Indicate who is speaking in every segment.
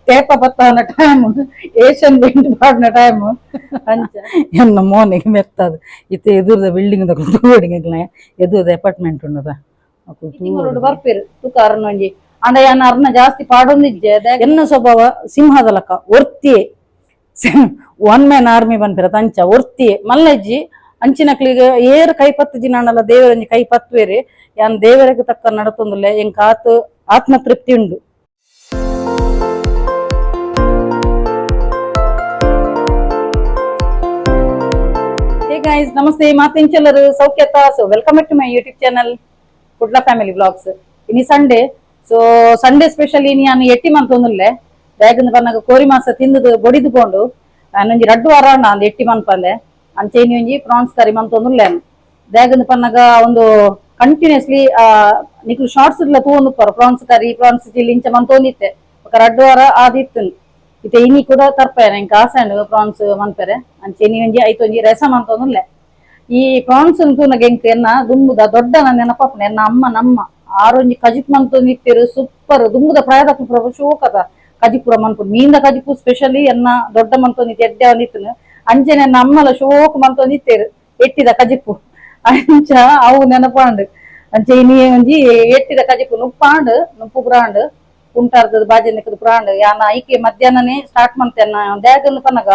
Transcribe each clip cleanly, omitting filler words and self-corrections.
Speaker 1: ತೇಪ ಬತ್ತವನ time Asian paint ಪಾಡಿನ time ಅಂಚ ಎನ್ನ ಮೋನಿಗೆ ಮೆತ್ತದು ಇತ್ತೆ ಎದುರದ ಬಿಲ್ಡಿಂಗ್ ತೂಡಿಂಗ್ ಎದುರದ ಅಪಾರ್ಟ್ಮೆಂಟ್ ಉಂಡದ ಬರ್ಪಿರು ತುಕಾರನ ಒಂಜಿ ಅಂಡ ಯಾನ ಅರ್ನ ಜಾಸ್ತಿ ಪಾಡೊಂದಿಜ್ಜೆ ಎನ್ನ ಸ್ವಭಾವ ಸಿಂಹದ ಲಕ ಒರ್ತಿಯೇ ಒನ್ ಮ್ಯಾನ್ ಆರ್ಮಿ ಬಂದಿರ ತಂಚ ಒರ್ತಿಯೇ ಮಲ್ಲಜ್ಜಿ ಅಂಚಿನಕ್ಲಿಗೆ ಏರ್ ಕೈ ಪತ್ತು ಜಿನಾಣಲ್ಲ ದೇವರಂಜಿ ಕೈ ಪತ್ವೇರಿ ಯಾನ್ ದೇವರಿಗೆ ತಕ್ಕ ನಡತೊಂದುಲ್ಲ ಎಂಕ್ ಆತು ಆತ್ಮತೃಪ್ತಿ ಉಂಡು. ಹೇ ಗೈಸ್ ನಮಸ್ತೆ ಮಾತೆಂಚೆಲ್ಲರು ಸೌಖ್ಯತ. So welcome back to my YouTube channel Kudla family vlogs. ಇನಿ ಸಂಡೇ ಸೊ ಸಂಡೇ ಸ್ಪೆಷಲ್ ಇನಿ ನಾನು ಎಟ್ಟಿ ಮಂತೊಂದುಲ್ಲೆ ಬೇಗಂದು ಬನ್ನಾಗ ಕೋರಿ ಮಾಸ ತಿಂದು ಬೊಡಿದು ಕೊಂಡು ನಾನೊಂಜಿ 2 ವಾರ ಅಂದ ಎಟ್ಟಿ ಮನ್ಪಂದೆ ಅಂಚೆನಿ ಒಂಜಿ ಪ್ರಾನ್ಸ್ ಕರಿ ಮಂತೊಂದುಲ್ಲೆ ಬೇಗಂದು ಪನ್ನಾಗ ಒಂದು ಕಂಟಿನ್ಯೂಸ್ಲಿ ನಿಕ್ಲು ಶಾರ್ಟ್ಸ್ ಇಲ್ಲ ತೂಂದು ಪ್ರಾನ್ಸ್ ಕರಿ ಪ್ರಾನ್ಸ್ ಚಿಲ್ಲಿ ಇಂಚ ಮಂತೊಂದಿತ್ತೆ ఒక 2 ವಾರ ಆದಿತ್ತು ಇತ್ತೆ ಇನಿ ಕೂಡ ತರ್ಪೇನೆ ಇಂಕ ಆಸೆಂಡು ಪ್ರಾನ್ಸ್ ಮನ್ಪೆರೆ ಅಂಚೆನಿ ಒಂಜಿ ಐತ ಒಂಜಿ ರಸ ಮಂತೊಂದುಲ್ಲೆ. ಈ ಪ್ರಾನ್ಸ್ ತೂನಗ ಎಂಕ್ ಎನ್ನ ದುಂಬುದ ದೊಡ್ಡ ನೆನಪಾಪುನ ಎನ್ನ ಅಮ್ಮ ನಮ್ಮ ಆರೊಂಜಿ ಕಜಿಪ್ ಮಂತೊಂದಿತ್ತೆರು ಸೂಪರ್ ದುಂಬುದ ಪ್ರಾಯದಕ್ಕೆ ಪ್ರಭು ಶೋಕದ ಕಜಿಪುರ ಮನ್ಪುಡು ಮೀಂದ ಕಜಿಪು ಸ್ಪೆಷಲಿ ಎನ್ನ ದೊಡ್ಡ ಮಂತೊಂದಿತ್ತು ಎಡ್ಡೆ ಒಂದಿತ್ತು ಅಂಚೆನೆ ಎನ್ನ ಅಮ್ಮಲ ಶೋಕ್ ಮಂತೊಂದಿತ್ತೇರು ಎಟ್ಟಿದ ಕಜಿಪು ಅಂಚ ಅವು ನೆನಪಾಂಡು ಅಂಚೆ ಇನಿ ಒಂಜಿ ಎಟ್ಟಿದ ಕಜಿಪು ನುಪ್ಪಾಂಡು ನುಪ್ಪು ಪುರಾಂಡು ಕುಂಟಾರ್ದ ಬಾಜಿ ನಿಕ್ಕದ ಪುರಾಂಡು ಯಾನ ಐಕೆ ಮಧ್ಯಾಹ್ನನೇ ಸ್ಟಾರ್ಟ್ ಮಂತೆನ್ನ ದೇಗಂದು ಪನ್ನಗ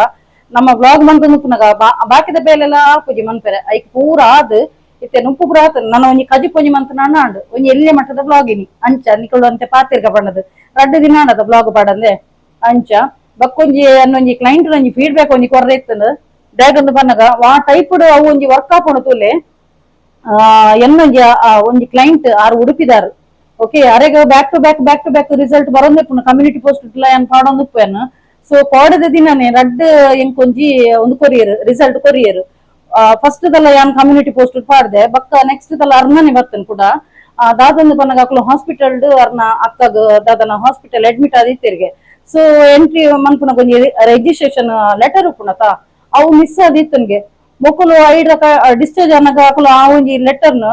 Speaker 1: ನಮ್ಮ ಬ್ಲಾಗ್ ಮಂತು ನುಪ್ಪುನಗ ಬಾಕಿದ ಬೇಲೆಲ್ಲ ಆಪುಜಿ ಮನ್ಪೆರೆ ಐಕ್ ಪೂರ ಆದ್ ಇತ್ತೆ ನುಪ್ಪು ಪುರ ಆತ ನನ್ನ ಒಂಜಿ ಕಜಿಪ್ ಒಂಜಿ ಮಂತ್ ನಾಂಡು ಒಂಜಿ ಎಲ್ಲಿಯ ಮಟ್ಟದ ಬ್ಲಾಗಿನಿ ಅಂಚ ನಿಕಳು ಅಂತೆ ಪಾತಿರ್ಗ ಬಣ್ಣದು 2 ದಿನ ಆಂಡದ ಬ್ಲಾಗ್ ಪಾಡಂದೆ ಅಂಚ ಬಕ್ಕೊಂಜಿ ಅನ್ನೊಂಜಿ ಕ್ಲೈಂಟ್ ಒಂಜಿ ಫೀಡ್ಬ್ಯಾಕ್ ಒಂಜಿ ಕೊರ್ರೆ ಇತ್ತಂದು ಬೇಗಂದು ಪನ್ನಗ ವಾ ಟೈಪ್ಡ್ ಅವು ಒಂಜಿ ವರ್ಕ್ ಆಪುಂಡು ತೂಲೆ ಎನ್ನೊಂಜಿ ಒಂಜಿ ಕ್ಲೈಂಟ್ ಆರು ಉಡುಪಿದಾರು ಓಕೆ ಅರೆಗ ಬ್ಯಾಕ್ ಟು ಬ್ಯಾಕ್ ರಿಸಲ್ಟ್ ಬರೋಂದಿಪ್ಪುನು ಕಮ್ಯುನಿಟಿ ಪೋಸ್ಟ್ ಇಟ್ಲ ಏನ್ ಪಾಡೊಂದಿಪ್ಪು ಏನು ಸೊ ಪಾಡದ ದಿನನೇ ರಡ್ಡ್ ಎಂಕೊಂಜಿ ಒಂದು ಕೊರಿಯರ್ ರಿಸಲ್ಟ್ ಕೊರಿಯರ್ ಫಸ್ಟ್ ದಲ್ಲ ಯಾನ್ ಕಮ್ಯುನಿಟಿ ಪೋಸ್ಟ್ ಪಾಡ್ದೆ ಬಕ್ಕ ನೆಕ್ಸ್ಟ್ ದಲ್ಲ ಅರ್ನನೆ ಬರ್ತೇನೆ ಕೂಡ ದಾದೊಂದು ಪನ್ನಗ ಅಕ್ಲು ಹಾಸ್ಪಿಟಲ್ ಅರ್ನ ಅಕ್ಕಗ ದಾದನ ಹಾಸ್ಪಿಟಲ್ ಅಡ್ಮಿಟ್ ಆದಿತ್ತಿರ್ಗೆ ಸೊ ಎಂಟ್ರಿ ಮನ್ಪುನ ಒಂಜಿ ರಿಜಿಸ್ಟ್ರೇಷನ್ ಲೆಟರ್ ಉಪ್ಪುನತ ಅವು ಮಿಸ್ ಆದಿತ್ತನ್ಗೆ ಮೊಕ್ಕಲು ಐಡ್ ಡಿಸ್ಚಾರ್ಜ್ ಅನ್ನಗ ಅಕಲು ಆ ಒಂಜಿ ಲೆಟರ್ನ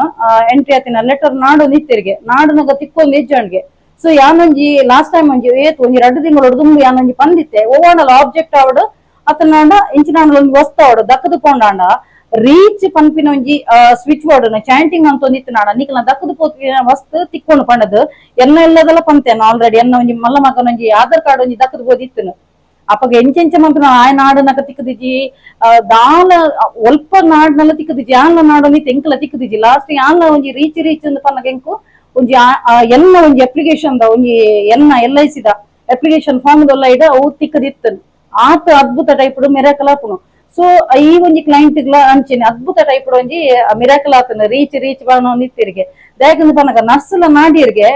Speaker 1: ಎಂಟ್ರಿ ಆತಿನ ಲೆಟರ್ ನಾಡು ನಿತ್ತಿರ್ಗೆ ನಾಡುನಗ ತಿಕ್ಕೊಂದು ಎಜ್ಜಣ್ಗೆ ಸೊ ಯಾನೊಂಜಿ ಲಾಸ್ಟ್ ಟೈಮ್ ಒಂಜಿ ಏತ್ ಒಂಜಿ 2 ತಿಂಗಳು ದುಂಬು ಯಾನೊಂಜಿ ಪಂದಿತ್ತೆ ಓವಾಂಡಲ ಆಬ್ಜೆಕ್ಟ್ ಆವಡು ಅತನಾಂಡ ಇಂಚಿನಾಂಡಲ ಒಂಜಿ ವಸ್ತು ಆವಡು ದಕ್ಕದು ಪೋಂಡಾಂಡ ರೀಚ್ ಪನ್ಪಿನ ಒಂಜಿ ಸ್ವಿಚ್ ಬೋರ್ಡ್ ಚಾಂಟಿಂಗ್ ಅಂತೊಂದಿತ್ತು ನಾಡ ನಿಕಲ್ನ ದಕ್ಕದು ಪೋತಿನ ವಸ್ತು ತಿಕ್ಕೊಂಡು ಪಂಡದು ಎನ್ನ ಎಲ್ಲದೆಲ್ಲ ಪಂತೇನ ಆಲ್ರೆಡಿ ಎನ್ನ ಒಂಜಿ ಮಲ್ಲ ಮಗನೊಂಜಿ ಆಧಾರ್ ಕಾರ್ಡ್ ಒಂಜಿ ದಕ್ಕದು ಪೋದಿತ್ತು ಅಪ್ಪಗ ಎಂಚೆಂಚ ಮಂತ್ರ ಆಯ ನಾಡನಕ ತಿಕ್ಕದಿಜಿ ದಾಲ ಒಲ್ಪ ನಾಡ್ನಲ್ಲ ತಿಕ್ಕದಿಜಿ ಯಾನ್ಲ ನಾಡೊಂದಿ ಎಂಕಲ ತಿಕ್ಕದಿಜಿ ಲಾಸ್ಟ್ ಯಾನ್ಲ ಒಂಜಿ ರೀಚ್ ಅಂದ್ ಪನ್ನಗ ಎಂಕು ಒಂಜಿ ಎನ್ನ ಒಂಜಿ ಅಪ್ಲಿಕೇಶನ್ ದ ಒಂಜಿ ಎನ್ನ LIC ದ ಅಪ್ಲಿಕೇಶನ್ ಫಾರ್ಮ್ ದೊಲ್ಲ ಇಡ ಅವು ತಿಕ್ಕದಿತ್ತು ಆತ ಅದ್ಭುತ ಟೈಪ್ಡ್ ಮಿರಾಕಲ್ ಆಪುನು. ಸೊ ಈ ಒಂಜಿ ಕ್ಲೈಂಟ್ ಗ್ಲ ಅಂಚೆನೆ ಅದ್ಭುತ ಟೈಪ್ಡ್ ಒಂಜಿ ಮಿರಾಕಲ್ ಆತನ ರೀಚ್ ಬಾಣೊಂದಿತ್ತಿರ್ಗೆ ಬೇಗಂದು ಪನ್ನಗ ನರ್ಸ್ಲ ನಾಡಿಯರ್ಗೆ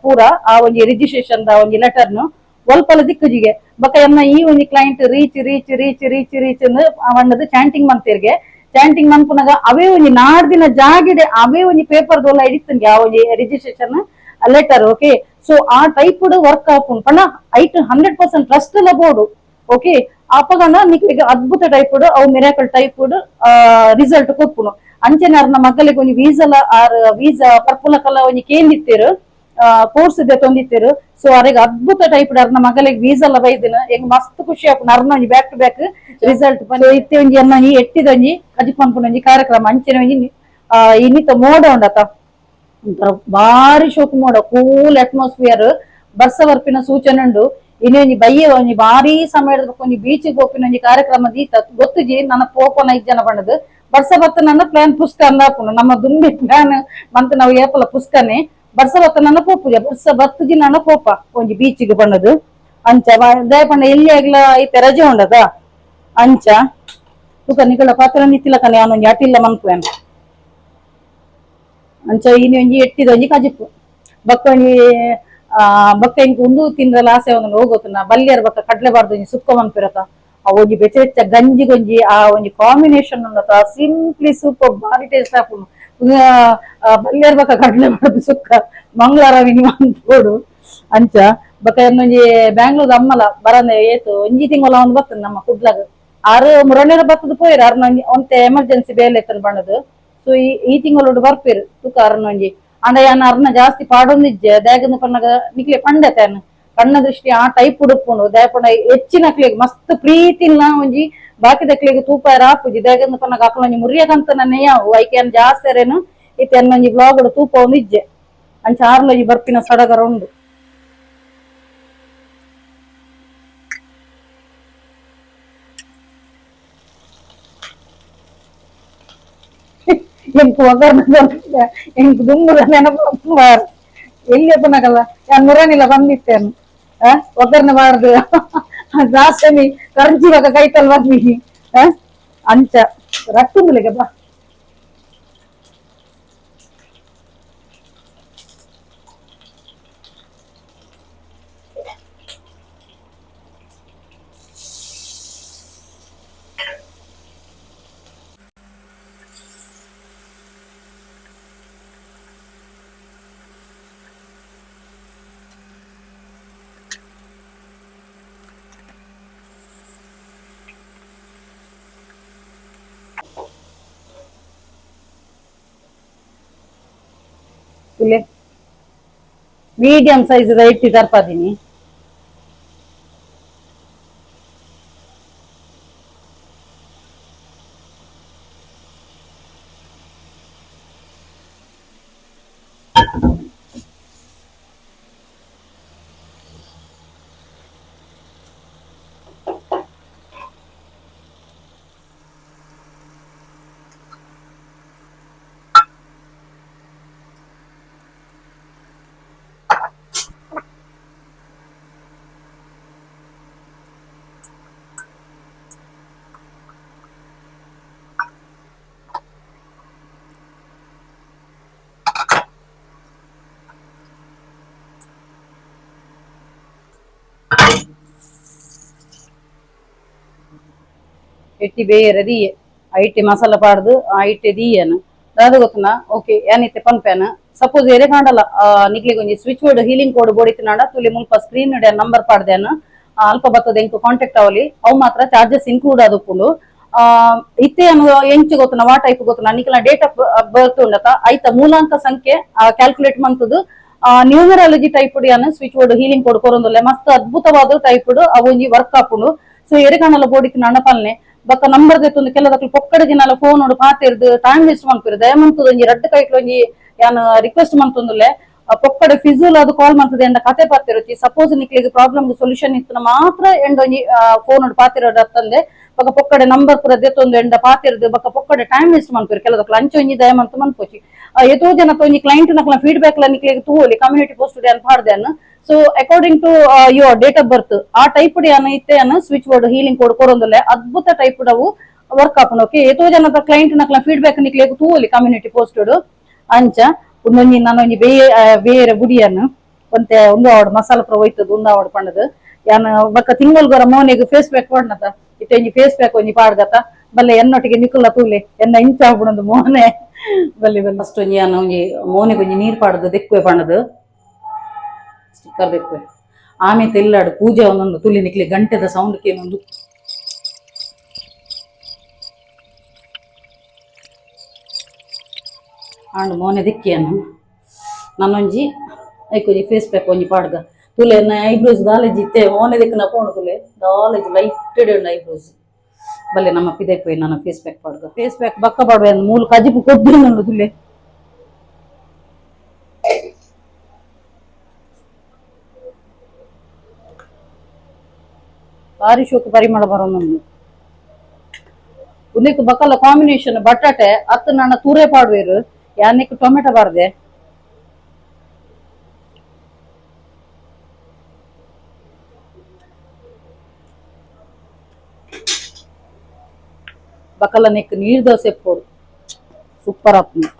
Speaker 1: ಪೂರ ಆ ಒಂಜಿ ರಿಜಿಸ್ಟ್ರೇಷನ್ ದ ಒಂಜಿ ಲೆಟರ್ನು ಒಲ್ಪಲ ದಿಕ್ಕುಜಿಗೆ ಬಕ ಎನ್ನ ಈ ಒಂಜಿ ಕ್ಲೈಂಟ್ ರೀಚ್ ವಣ್ಣದು ಚಾಂಟಿಂಗ್ ಮಂತಿರ್ಗೆ ಚಾಂಟಿಂಗ್ ಮನ್ಪುನಗ ಅವೇ ಒಂಜಿ ನಾಡ್ದಿನ ಜಾಗಿಡೆ ಅವೇ ಒಂಜಿ ಪೇಪರ್ ದೊಲ್ಲ ಇಡಿತ್ತನ್ಗೆ ಆ ಒಂಜಿ ರಿಜಿಸ್ಟ್ರೇಷನ್ ಲೆಟರ್ ಓಕೆ. ಸೊ ಆ ಟೈಪ್ಡ್ ವರ್ಕ್ ಆಪುನ್ ಪಂಡ ಐಟ್ 100% ಟ್ರಸ್ಟ್ ಎಲ್ಲ ಬೋಡು ಓಕೆ ಅಪಗಂಡ ನಿಕ್ಲಿಗೆ ಅದ್ಭುತ ಟೈಪ್ಡ್ ಅವು ಮಿರಾಕಲ್ ಟೈಪ್ಡ್ ರಿಸಲ್ಟ್ ಕೊಪ್ಪುನು ಅಂಚೆನ ಅರ್ನ ಮಕ್ಕಳಿಗೆ ಒಂಜಿ ವೀಸಾ ಪರ್ಪುಲಕಲ್ಲ ಒಂಜಿ ಕೇಂದಿತ್ತೇರು ಕೋರ್ಸ್ ಇದೆ ತೊಂದಿತ್ತೇರು. ಸೊ ಅರೆಗ ಅದ್ಭುತ ಟೈಪ್ಡ್ ಅರ್ನ ಮಗಳಿಗೆ ವೀಸಾ ಎಲ್ಲ ಬೈದಿನ ಎಂಗ್ ಮಸ್ತ್ ಖುಷಿ ಆಪುನ ಅರ್ನ ಒಂಜಿ ಬ್ಯಾಕ್ ಟು ಬ್ಯಾಕ್ ರಿಸಲ್ಟ್ ಇತ್ತೆ ಒಂಜಿ ಅನ್ನ ಎಟ್ಟಿದೊಂಜಿ ಕಜಿಪ್ ಪನ್ಪುನೊಂಜಿ ಕಾರ್ಯಕ್ರಮ ಅಂಚೆನ ಒಂಜಿ ಇನ್ನಿತ ಮೋಡ ಉಂಡತ ಒಂಥರ ಬಾರಿ ಶೋಕು ಮೋಡ ಕೂಲ್ ಅಟ್ಮಾಸ್ಫಿಯರ್ ಬರ್ಸ ಬರ್ಪಿನ ಸೂಚನೆ ಉಂಡು. ಇನಿ ಒಂಜಿ ಬಯ್ಯ ಒಂಜಿ ಬಾರಿ ಸಮಯದ ಒಂಜಿ ಬೀಚಿಗೆ ಹೋಪಿನ ಒಂಜಿ ಕಾರ್ಯಕ್ರಮ ದೀತ ಗೊತ್ತುಜಿ ನನ್ನ ಪೋಪನ 5 ಜನ ಬಣ್ಣದು ಬರ್ಸ ಬತ್ತ ನನ್ನ ಪ್ಲಾನ್ ಪುಸ್ಕ ಅಂದಾಪುನು ನಮ್ಮ ದುಂಬಿ ಪ್ಲಾನ್ ಮಂತ ನಾವು ಏಪಲ ಪುಸ್ಕನೆ ಬರ್ಸ ಬತ್ತ ನನ್ನ ಪೋಪುಜ ಬರ್ಸ ಬತ್ತುಜಿ ನನ್ನ ಪೋಪ ಒಂಜಿ ಬೀಚಿಗೆ ಬಣ್ಣದು ಅಂಚ ದಯ ಪಂಡ ಎಲ್ಲಿ ಆಗ್ಲ ಐತೆ ರಜೆ ಉಂಡದ ಅಂಚ ತುಕ ನಿಕಳ ಪಾತ್ರ ನಿತ್ತಿಲ ಕನೆ ಅವನೊಂಜಿ ಅಟಿಲ್ಲ ಮನ್ಪುವೆನ್ ಅಂಚ ಇನಿ ಒಂಜಿ ಎಟ್ಟಿದ ಒಂಜಿ ಕಜಿಪು ಬಕ್ಕ ಒಂಜಿ ಬಕ್ಕ ಇಂಕ ಉಂದು ತಿಂದ್ರಲ ಆಸೆ ಒಂದು ಹೋಗೋತುನ ಬಲ್ಯರ್ ಬಕ್ಕ ಕಡ್ಲೆ ಬಾರ್ದು ಒಂಜಿ ಸುಕ್ಕ ಮನ್ಪಿರತ ಆ ಒಂಜಿ ಬೆಚ್ಚ ಗಂಜಿಗೊಂಜಿ ಆ ಒಂಜಿ ಕಾಂಬಿನೇಷನ್ ಉಂಡತ ಸಿಂಪ್ಲಿ ಸೂಪರ್ ಬಾರಿ ಟೇಸ್ಟ್ ಆಪುನು ಬಲ್ಯರ್ ಬಕ್ಕ ಕಡ್ಲೆ ಬಾರ್ದು ಸುಕ್ಕ ಮಂಗಳವಾರ ವಿನಿ ಮನ್ಪೋಡು ಅಂಚ ಬಕ್ಕ ಇನ್ನೊಂಜಿ ಬ್ಯಾಂಗ್ಳೂರ್ ಅಮ್ಮಲ ಬರಂದೆ ಏತು ಒಂಜಿ ತಿಂಗಳ ಒಂದು ಬರ್ತದೆ ನಮ್ಮ ಕುಡ್ಲಾಗ ಆರು ಮುರನೇರ ಬತ್ತದ ಪೋಯಿರ ಅರ್ನ ಒಂತೆ ಎಮರ್ಜೆನ್ಸಿ ಬೇಲೆ ಎತ್ತನ ಬಣ್ಣದು. ಸೊ ಈ ತಿಂಗಳೊಡು ಬರ್ಪೇರು ತುಕ ಅರ್ನೊಂಜಿ ಅಂಡ ಯಾನ ಅರ್ನ ಜಾಸ್ತಿ ಪಾಡೊಂದಿಜ್ಜೆ ದೇಗಂದು ಪನ್ನಗ ನಿಕ್ಲೆ ಪಂಡತೆನ್ ಕಣ್ಣ ದೃಷ್ಟಿ ಆ ಟೈಪ್ ಉಡುಪುಂಡು ದಾಯಪಂಡ ಹೆಚ್ಚಿನಕ್ಲಿಗೆ ಮಸ್ತ್ ಪ್ರೀತಿನ ಒಂಜಿ ಬಾಕಿದಕ್ಲಿಗೆ ತೂಪ ರಾಪುಜಿ ದಾಯಕಂದ ಪನ್ನಗ ಅಕ್ಲ ಒಂಜಿ ಮುರಿಯಕಂತ ನೆಯ್ಯಾವು ಐಕೆ ಅನ್ ಜಾಸ್ತಿ ಅರೇನು ಇತ್ತೆ ಅನ್ನೊಂಜಿ ಬ್ಲಾಗ್ ತೂಪ ಒಂದು ಇಜ್ಜೆ ಅಂಚ ಆರ್ಲೊಂಜಿ ಬರ್ಪಿನ ಸಡಗರ ಉಂಡು. ಎಂಕು ಒಗ್ಗರ್ನ ಎಂಕು ದುಂಬುದ ನೆನಪು ಎಲ್ಲಿ ಪುನಗಲ್ಲ ಯಾನ್ ಮುರನಿಲ್ಲ ಬಂದಿತ್ತೇನು ಒಗ್ಗರ್ನ ಬಾರ್ದು ಜಾಸ್ತಿ ಕರ್ಜಿವಾಗ ಕೈತಲ್ ಬರ್ನಿ ಅಂಚ ರಟ್ಟುಂದುಲೆಗೆ ಬಾ ಮೀಡಿಯಂ ಸೈಜ್ ಇಟ್ಟಿ ತರ್ಪಾದೀನಿ. ಎಟ್ಟಿ ಬೇರೆ ದೀಯೆ ಐಟಿ ಮಸಾಲ ಪಾಡ್ದು ಐಟಿ ದೀಯನು ದಾದ ಗೊತ್ತುನ ಓಕೆ ಏನಿತ್ತೆ ಪನ್ಪೇನ ಸಪೋಸ್ ಎರೆ ಕಾಂಡಲ್ಲ ನಿಕ್ಲಿಗೆ ಒಂಜಿ ಸ್ವಿಚ್ ಬೋರ್ಡ್ ಹೀಲಿಂಗ್ ಕೋಡ್ ಬೋಡಿತ್ತಿನಾಂಡ ತುಲಿ ಮುಲ್ಪ ಸ್ಕ್ರೀನ್ ನಂಬರ್ ಪಾಡ್ದೇನು ಅಲ್ಪ ಬತ್ತದ ಎಂಕು ಕಾಂಟ್ಯಾಕ್ಟ್ ಅವಲಿ ಅವು ಮಾತ್ರ ಚಾರ್ಜಸ್ ಇನ್ಕ್ಲೂಡ್ ಆದುಪ್ಪುಂಡು ಇತ್ತೆ ಎಂಚು ಗೊತ್ತುನ ವಾ ಟೈಪ್ ಗೊತ್ತುನ ನಿಕ್ಲ ಡೇಟ್ ಆಫ್ ಬರ್ತ್ ಉಂಡತ ಐತ ಮೂಲಾಂಕ ಸಂಖ್ಯೆ ಕ್ಯಾಲ್ಕುಲೇಟ್ ಮಂತದ್ದು numerology type switch board healing code ಕೊರೊಂದುಲ್ಲೆ ಮಸ್ತ್ ಅದ್ಭುತವಾದ ಟೈಪ್ ಅವು ಒಂಜಿ ವರ್ಕ್ ಆಪುಂಡು. ಸೊ ಎರೆ ಕಾಂಡಲ ಬೋಡಿತ್ತಿನಾಂಡ ಪಲ್ನೆ ಬೊಕ್ಕ ನಂಬರ್ ದೆತ್ತೊಂದು ಕೆಲದಕ್ಲು ಪೊಕ್ಕಡ ದಿನಾಲ ಫೋನ್ ನೋಡು ಪಾತಿರ್ದು ಟೈಮ್ ವೇಸ್ಟ್ ಮಾಡ್ತಿರು ದಯಮಂತದ ಒಂಜಿ ರಡ್ಡ್ ಕೈಟ್ಲ ಒಂಜಿ ಯಾನ್ ರಿಕ್ವೆಸ್ಟ್ ಮಂತೊಂದುಲ್ಲೆ ಪೊಕ್ಕಡೆ ಫಿಜುಲ್ ಅದು ಕಾಲ್ ಮಾಡ್ತದೆ ಎಂದ ಕತೆ ಪಾತಿರುಚಿ ಸಪೋಸ್ ನಿಕ್ಲಿಗೆ ಪ್ರಾಬ್ಲಮ್ ಸೊಲ್ಯೂಷನ್ ಇತ್ತು ಮಾತ್ರ ಎಂಡೊಂಜಿ ಫೋನ್ ನೋಡು ಪಾತಿರೋದು ಅತ್ತಂದೆ ಬೊಕ್ಕ ಪೊಕ್ಕಡೆ ನಂಬರ್ ಪೂರ ದೆತ್ತೊಂದು ಎಂಡ ಪಾತಿರ್ದು ಬೊಕ್ಕ ಪೊಕ್ಕಡೆ ಟೈಮ್ ವೇಸ್ಟ್ ಮಾಡ್ತಿರು ಕೆಲದಕ್ಲು ಅಂಚೆ ಒಂಜಿ ದಯಮಂತ ಮನ್ಪೋಚಿ ಎತೋ ಜನ ಒಂಜಿ ಕ್ಲೈಂಟ್ ನಕ್ಲ ಫೀಡ್ಬ್ಯಾಕ್ ನಿಕ್ಲಿಗೆ ತೂಲಿ ಕಮ್ಯುನಿಟಿ ಪೋಸ್ಟ್ ಅನ್ ಪಾಡ್ದೇನು. So according to your date of birth ಆ ಟೈಪ್ ಇತ್ತೆ ಸ್ವಿಚ್ ಬೋರ್ಡ್ ಹೀಲಿಂಗ್ ಕೋಡ್ ಕೊರೊಂದುಲ್ಲೆ ಅದ್ಭುತ ಟೈಪ್ ಅವು ವರ್ಕ್ ಆಪುಂಡು. ಓಕೆ ಎತೋ ಜನದ ಕ್ಲೈಂಟ್ ನಕ್ಲ ಫೀಡ್ಬ್ಯಾಕ್ ನಿಕ್ಲಿಗೆ ತೂಲಿ ಕಮ್ಯುನಿಟಿ ಪೋಸ್ಟ್ ಅಂಚ ಒಂದೊಂಜಿ ನಾನೊಂಜಿ ಬೇರೆ ಬುಡಿಯನ್ನು ಒಂತೆ ಒಂದು ಆವಡ್ ಮಸಾಲ ಪುರ ಹೋಯ್ತದ ಒಂದು ಆವಡ್ ಪಂಡದು ಯಾನ್ ಬೊಕ್ಕ ತಿಂಗಳು ಗೊರ ಮೋನಿಗೆ ಫೇಸ್ ಪ್ಯಾಕ್ ಪಡ್ನತ ಇತ್ತೆ ಒಂಜಿ ಫೇಸ್ ಪ್ಯಾಕ್ ಒಂಜಿ ಪಾಡ್ಗತ ಬಲ್ಲೆ ಎನ್ನೊಟ್ಟಿಗೆ ನಿಕ್ಕುಲ್ಲ ತೂಲೆ ಎನ್ನ ಇಂಚ ಆಗ್ಬಿಡೊಂದು ಮೋನೆ ಬಲ್ಲಿ ಬಲ್ಲಿ ಫಸ್ಟ್ ಒಂಜಿ ಯಾನ ಒಂಜಿ ಮೋನಿಗೆ ಒಂಜಿ ನೀರ್ ಪಾಡ್ದು ದೆಕ್ಕುವೆ ಪಂಡದು ಸ್ಟಿಕ್ಕರ್ ದೆಕ್ಕುವೆ ಆಮೇಲೆ ಎಲ್ಲಾಡು ಪೂಜೆ ಒಂದೊಂದು ತುಲಿ ನಿಕ್ಲಿ ಗಂಟೆದ ಸೌಂಡ್ ಕೇನೊಂದು ಆಂಡ್ ಮೋನೆ ದಿಕ್ಕಿಯನ್ನು ನನ್ನೊಂಜಿ ಐಕೊಂಜಿ ಫೇಸ್ ಪ್ಯಾಕ್ ಒಂಜಿ ಪಾಡ್ಗ ತುಲೆ ಐಬ್ರೋಸ್ ದಾಲೇಜ್ ಇತ್ತೆ ಮೋನೆ ದಿಕ್ಕನ ಪೋಣು ತುಲೆ ದಾಲೇಜ್ ಲೈಟೆಡ್ ಉಂಡು ಐಬ್ರೋಸ್ ಬಲ್ಲೆ ನಮ್ಮ ಪಿದೆಪ್ಪೋಯಿ ನನ್ನ ಫೇಸ್ ಪ್ಯಾಕ್ ಪಾಡ್ಗ ಫೇಸ್ ಪ್ಯಾಕ್ ಬಕ್ಕ ಪಾಡುವೆ ಮೂಲು ಕಜಿಪು ಕೊಡ್ದು ತುಲೆ ಭಾರಿ ಶೋಕು ಪರಿಮಳ ಬರೋನು ಉನ್ನಿಕ್ ಬಕ್ಕಲ ಕಾಂಬಿನೇಷನ್ ಬಟಾಟೆ ಅತ್ತು ನನ್ನ ತೂರೆ ಪಾಡುವೇರು ಯಾನಿಕ್ ಟೊಮೆಟೊ ಬಾರ್ದೆ ಬಕಲ ನೆಕ್ ನೀರ್ ದೋಸೆ ಪೋಡು ಸೂಪರ್ ಆಪುಂಡು.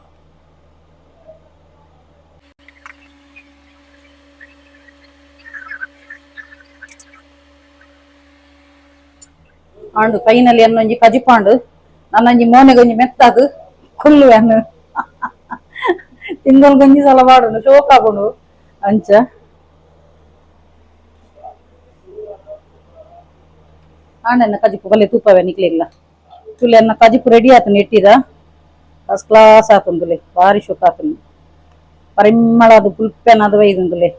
Speaker 1: ಆಂಡು ಫೈನಲಿ ಅನ್ನೊಂಜಿ ಕಜಿಪಾಂಡು ನನ್ನೊಂಜಿ ಮೋನೆಗೆ ಒಂಜಿ ಮೆತ್ತದು ಕುಲ್ಲುವೆ ಅನ್ನು ತಿಂಗಳು ಗೊಂಜಿ ಸಲ ಪಾಡುಂಡು ಶೋಕ್ ಆಪುಂಡು ಅಂಚ ಆಂಡನ್ನ ಕಜಿಪು ಬಲ್ಲೆ ತೂಪವೆ ನಿಕ್ಲಿಲ್ಲ ತುಲೆ ಅನ್ನ ಕಜಿಪು ರೆಡಿ ಆತನು ನೆಟ್ಟಿದ ಫಸ್ಟ್ ಕ್ಲಾಸ್ ಆತುಂದುಲೆ ಭಾರಿ ಶೋಕ್ ಆತುಂಡು ಪರಿಮಳ ಅದು ಪುಲ್ಪೆನ ಅದು ಒಯ್ದುಂದುಲೆ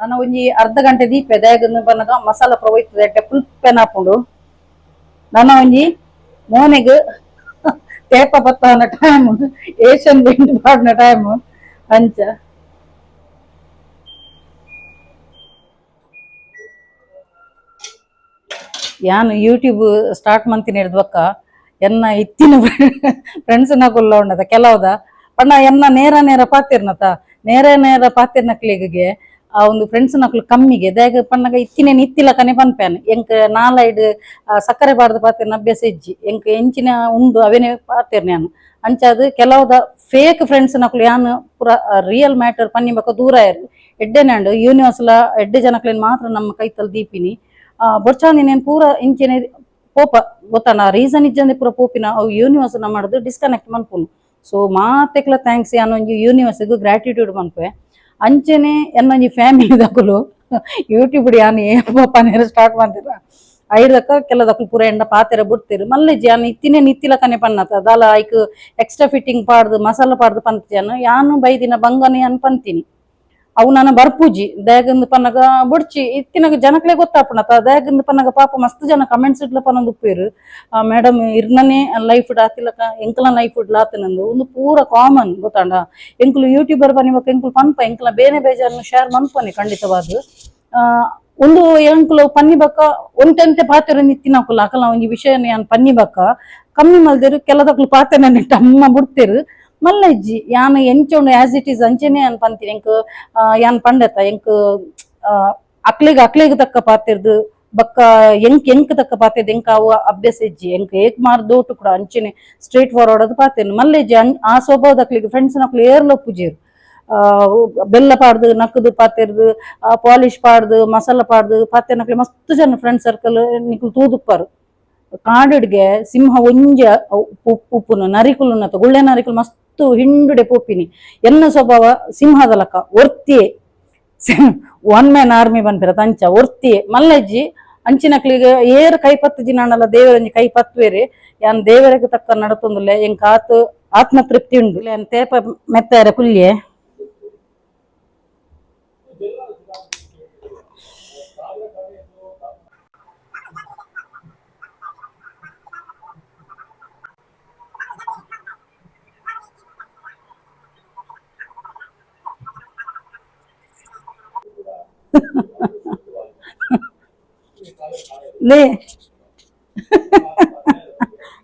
Speaker 1: ನನ್ನ ಒಂಜಿ ಅರ್ಧ ಗಂಟೆ ದೀಪೆ ದಾಯಗಂದು ಬನ್ನಗ ಮಸಾಲ ಪುರ ಒಯ್ತದೆ ಎಡ್ಡೆ ಫುಲ್ ಪೆನ್ ಹಾಕೊಂಡು ನನ್ನ ಒಂಜಿ ಮೋನೆಗ್ ತೇಪ ಬತ್ತಾನ ಟೈಮ್ ಏಷ್ಯನ್ ಪೇಂಟ್ ಪಾಡ್ನ ಟೈಮ್ ಅಂಚ ಯಾನು ಯೂಟ್ಯೂಬ್ ಸ್ಟಾರ್ಟ್ ಮಂತಿನ ಹಿಡ್ದಕ್ಕ ಎನ್ನ ಇತ್ತಿನ ಫ್ರೆಂಡ್ಸ್ ನಕುಲ್ಲ ಉಂಡದ ಕೆಲವದ ಪಂಡ ಎನ್ನ ನೇರ ನೇರ ಪಾತಿರ್ನತ ನೇರ ಪಾತಿರ್ನಕ್ಲಿಗೆ ಆ ಒಂದು ಫ್ರೆಂಡ್ಸ್ ನಕುಲು ಕಮ್ಮಿಗೆ ದಾಗ ಪಣ್ಣಗ ಇತ್ತಿನೇನು ಇತ್ತಿಲ ಕನೆ ಪನ್ಪೇನು ಎಂಕ್ ನಾಲೈಡ್ ಸಕ್ಕರೆ ಪಾಡ್ದು ಪಾತಿರ್ನ ಅಭ್ಯಾಸ ಇಜ್ಜಿ ಎಂಕ್ ಎಂಚಿನ ಉಂಡು ಅವೇನೆ ಪಾತಿರ್ ನಾನು ಅಂಚಾದ ಕೆಲವದ ಫೇಕ್ ಫ್ರೆಂಡ್ಸ್ ನಕುಲು ಯಾನು ಪೂರ ರಿಯಲ್ ಮ್ಯಾಟರ್ ಪನ್ನಿ ಬಕ್ಕ ದೂರ ಇರು ಎಡ್ಡೆನಾಂಡು ಯೂನಿವರ್ಸ್ಲ ಎಡ್ಡೆ ಜನಕ್ಲೇನು ಮಾತ್ರ ನಮ್ಮ ಕೈತಲ್ ದೀಪಿನಿ ಬೊಚ್ಚಾಂದಿ ನೇನು ಪೂರ ಇಂಚಿನ ಪೋಪ ಗೊತ್ತಾನ ರೀಸನ್ ಇಜ್ಜಂದೆ ಪೂರ ಪೋಪಿನ ಅವು ಯೂನಿವರ್ಸ್ ನ ಮಾಡುದು ಡಿಸ್ಕನೆಕ್ಟ್ ಮನ್ಪುನು ಸೊ ಮಾತೆಕ್ಲ ಥ್ಯಾಂಕ್ಸ್ ಯಾನೊಂಜಿ ಯೂನಿವರ್ಸ್ಗೂ ಗ್ರಾಟಿಟ್ಯೂಡ್ ಮನ್ಪೆ ಅಂಚೆನೆ ಎನ್ನೊಂಜಿ ಫ್ಯಾಮಿಲಿ ದಕುಲು ಯೂಟ್ಯೂಬ್ ಯಾನು ಏನೇರು ಸ್ಟಾರ್ಟ್ ಮಾಡ್ತೀರ ಐದಕ್ಕ ಕೆಲದಕ್ಕೂ ಪೂರ ಎಂಡ ಪಾತೆರ ಬಿಡ್ತೀರು ಮಲ್ಲೆಜಿ ಯಾನು ಇತ್ತಿಲ ಕನೆ ಪನ್ನತ ದಾಲ ಐಕ್ ಎಕ್ಸ್ಟ್ರಾ ಫಿಟ್ಟಿಂಗ್ ಪಾಡ್ದು ಮಸಾಲ ಪಾಡ್ದು ಪಂತಿಜಾನು ಯಾನು ಬೈದಿನ ಬಂಗನೆ ಅನ್ ಪಂತೀನಿ ಅವು ನಾನು ಬರ್ಪೂಜಿ ದಯಗಂದು ಪನ್ನಗ ಬುಡ್ಚಿ ಇತ್ತಿನಾಗ ಜನಕ್ಲೆ ಗೊತ್ತಾಪಣತ ದಯಗಂದು ಪನ್ನಗ ಪಾಪ ಮಸ್ತ್ ಜನ ಕಮೆಂಟ್ಸ್ ಇಡ್ಲ ಪನ್ನೊಂದು ಉಪ್ಪೇರು ಮೇಡಮ್ ಇರ್ನನೆ ಲೈಫ್ ಆತಿಲಕ ಎಂಕಲ ಲೈಫ್ ಆತನಂದು ಒಂದು ಪೂರ ಕಾಮನ್ ಗೊತ್ತಾಂಡ ಎಂಕುಲು ಯೂಟ್ಯೂಬರ್ ಬನ್ನಿಬಕ್ಕ ಎಂಕುಲು ಪನ್ಪ ಎಂಕಲ ಬೇನೆ ಬೇಜಾರನ್ನು ಶೇರ್ ಮನ್ಪನೆ ಖಂಡಿತವಾದ ಒಂದು ಎಂಕುಲು ಪನ್ನಿಬಕ್ಕ ಒಂಟೆಂತೆ ಪಾತೆರ ನಿತ್ತಿನಕುಲ ಅಕಲ ಒಂಜಿ ವಿಷಯನ ಯಾನ್ ಪನ್ನಿಬಕ್ಕ ಕಮ್ಮಿ ಮಲ್ದೇರು ಕೆಲದಕ್ಲು ಪಾತೆನ ಟಮ್ಮ ಬಿಡ್ತೇರು ಮಲ್ಲಜ್ಜಿ ಯಾನು ಎಂಚೊಂಡು ಆಸ್ ಇಟ್ ಈಸ್ ಅಂಚೆನೆ ಅನ್ ಪಂತೀನಿ ಎಂಕ್ ಯಾನ್ ಪಂಡತ ಎಂಕ್ ಅಕ್ಲೆಗ್ ತಕ್ಕ ಪಾತಿರ್ದು ಬಕ್ಕ ಎಂಕ್ ತಕ್ಕ ಪಾತಿರ್ದು ಎಂಕ್ ಅವು ಅಭ್ಯಾಸ ಇಜ್ಜಿ ಎಂಕ್ ಏಕ್ ಮಾರ್ದೋಟು ಕೂಡ ಅಂಚೆನೆ ಸ್ಟ್ರೇಟ್ ಫಾರ್ವರ್ಡ್ ಅದು ಪಾತಿರ್ನು ಮಲ್ಲಜ್ಜಿ ಆ ಸ್ವಭಾವದ ಅಕ್ಲಿಗೆ ಫ್ರೆಂಡ್ಸ್ ನಕ್ಲು ಏರ್ಲೊಪ್ಪುಜೇರು ಬೆಲ್ಲ ಪಾಡ್ದು ನಕ್ಕದು ಪಾತಿರ್ದು ಪಾಲಿಶ್ ಪಾಡ್ದು ಮಸಾಲ ಪಾಡ್ದು ಪಾತಿರ್ ನಕ್ಲೆ ಮಸ್ತ್ ಜನ ಫ್ರೆಂಡ್ ಸರ್ಕಲ್ ನಿಕ್ಲು ತೂದುಪ್ಪಾರು ಕಾಡಿಡ್ಗೆ ಸಿಂಹ ಒಂಜ ಉಪ್ಪುನು ನರಿಕುಲು ಗುಳ್ಳೆ ನರಿಕುಲು ಮಸ್ತ್ ಹಿಂಡುಡೆ ಪೋಪಿನಿ ಎನ್ನ ಸ್ವಭಾವ ಸಿಂಹದ ಲಕ ಒರ್ತಿಯೇ ಒನ್ ಮ್ಯಾನ್ ಆರ್ಮಿ ಬಂದಿರ ತಂಚ ಒರ್ತಿಯೇ ಮಲ್ಲಜ್ಜಿ ಅಂಚಿನಕ್ಲಿಗೆ ಏರ್ ಕೈಪತ್ತು ಜಿನಾಣಲ್ಲ ದೇವರಂಜಿ ಕೈಪತ್ವೇರಿ ಯಾನ್ ದೇವರಿಗೆ ತಕ್ಕ ನಡತೊಂದುಲ್ಲೆ ಎಂಕ್ ಆತ್ಮತೃಪ್ತಿ ಉಂಡು ಇಲ್ಲ ತೇಪ ಮೆತ್ತಾರ ಕುಲ್ಯೆ